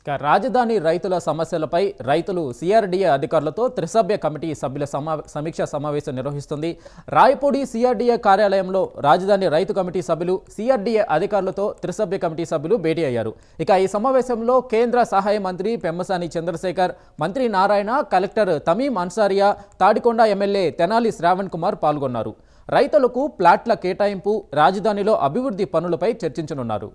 రాజధాని రైతుల సమస్యలపై రైతులు సిఆర్డీఏ అధికారులతో త్రిసభ్య కమిటీ సభ్యుల సమీక్ష సమావేశం నిర్వహిస్తుంది. రాయపూడి సిఆర్డీఏ కార్యాలయంలో రాజధాని రైతు కమిటీ సభ్యులు సిఆర్డీఏ అధికారులతో త్రిసభ్య కమిటీ సభ్యులు భేటీ అయ్యారు. ఈ సమావేశంలో కేంద్ర సహాయ మంత్రి పెమ్మసాని చంద్రశేఖర్, మంత్రి నారాయణ, కలెక్టర్ తమీం అన్సారియా, తాడికొండ ఎమ్మెల్యే తెనాలి శ్రావణ్ కుమార్ పాల్గొన్నారు. రైతులకు ప్లాట్ల కేటాయింపు, రాజధానిలో అభివృద్ధి పనులపై చర్చించనున్నారు.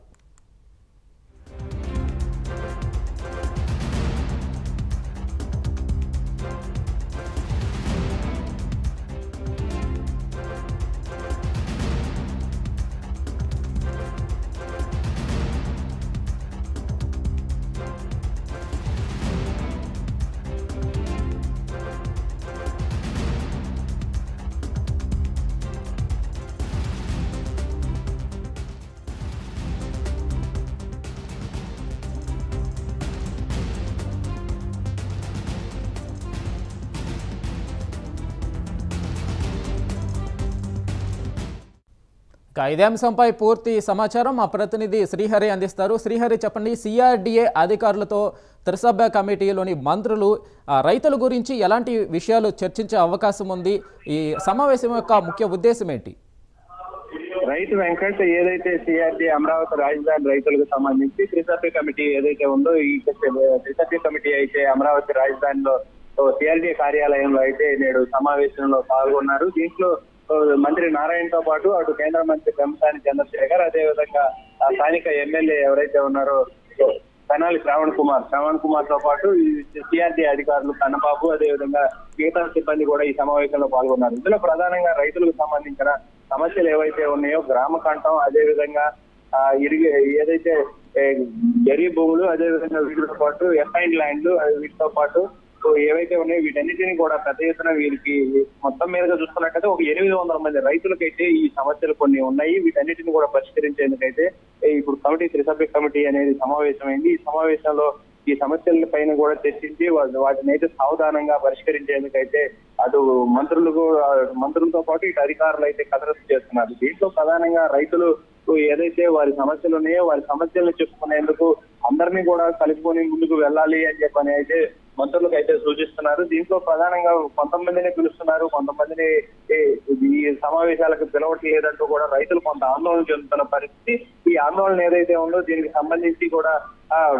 ఇదే అంశంపై పూర్తి సమాచారం మా ప్రతినిధి శ్రీహరి అందిస్తారు. శ్రీహరి, చెప్పండి, సిఆర్డీఏ అధికారులతో త్రిసభ్య కమిటీలోని మంత్రులు రైతుల గురించి ఎలాంటి విషయాలు చర్చించే అవకాశం ఉంది? ఈ సమావేశం యొక్క ముఖ్య ఉద్దేశం ఏంటి? రైతు వెంకట్, ఏదైతే సిఆర్డీఏ అమరావతి రాజధాని రైతులకు సంబంధించి త్రిసభ్య కమిటీ ఏదైతే ఉందో, ఈ త్రిసభ్య కమిటీ అయితే అమరావతి రాజధానిలో సిఆర్డీఏ కార్యాలయంలో అయితే నేడు సమావేశంలో పాల్గొన్నారు. దీంట్లో మంత్రి నారాయణతో పాటు అటు కేంద్ర మంత్రి పెమ్మసాని చంద్రశేఖర్, అదేవిధంగా స్థానిక ఎమ్మెల్యే ఎవరైతే ఉన్నారో తెనాలి శ్రావణ్ కుమార్ తో పాటు సిఆర్డీఏ అధికారులు కన్నబాబు, అదేవిధంగా మిగతా సిబ్బంది కూడా ఈ సమావేశంలో పాల్గొన్నారు. ఇందులో ప్రధానంగా రైతులకు సంబంధించిన సమస్యలు ఏవైతే ఉన్నాయో, గ్రామ కంఠం, అదేవిధంగా ఏదైతే జరీ భూములు, అదేవిధంగా వీటితో పాటు ఎఫ్ఐన్ ల్యాండ్లు, వీటితో పాటు ఏవైతే ఉన్నాయో వీటన్నిటిని కూడా పెద్ద ఎత్తున వీరికి మొత్తం మీదుగా చూసుకున్నట్టయితే ఒక 800 మంది రైతులకైతే ఈ సమస్యలు కొన్ని ఉన్నాయి. వీటన్నిటిని కూడా పరిష్కరించేందుకైతే ఇప్పుడు త్రిసభ్య కమిటీ అనేది సమావేశమైంది. ఈ సమావేశంలో ఈ సమస్యల పైన కూడా చర్చించి వాటిని అయితే సావధానంగా పరిష్కరించేందుకైతే అటు మంత్రులతో పాటు ఇటు అధికారులు అయితే కసరత్తు చేస్తున్నారు. దీంట్లో ప్రధానంగా రైతులు ఏదైతే వారి సమస్యలు ఉన్నాయో వారి సమస్యలను చెప్పుకునేందుకు అందరినీ కూడా కలుపుకొని ముందుకు వెళ్ళాలి అని చెప్పని అయితే మంత్రులకు అయితే సూచిస్తున్నారు. దీంట్లో ప్రధానంగా కొంతమందిని పిలుస్తున్నారు, కొంతమందిని ఈ సమావేశాలకు పిలవట్లేదంటూ కూడా రైతులు కొంత ఆందోళన చెందుతున్న పరిస్థితి. ఈ ఆందోళన ఏదైతే ఉందో దీనికి సంబంధించి కూడా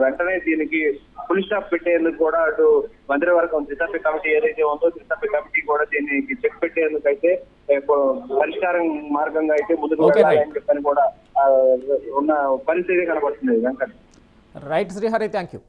వెంటనే దీనికి ఫుల్ స్టాప్ పెట్టేందుకు కూడా అటు మంత్రివర్గం త్రిసభ్య కమిటీ ఏదైతే ఉందో త్రిసభ్య కమిటీ కూడా దీనికి చెక్ పెట్టేందుకు అయితే పరిష్కారం మార్గంగా అయితే ముందుకు వెళ్ళాలని చెప్పని కూడా ఉన్న పరిస్థితి కనబడుతుంది. Venkat. Right Srihari, thank you.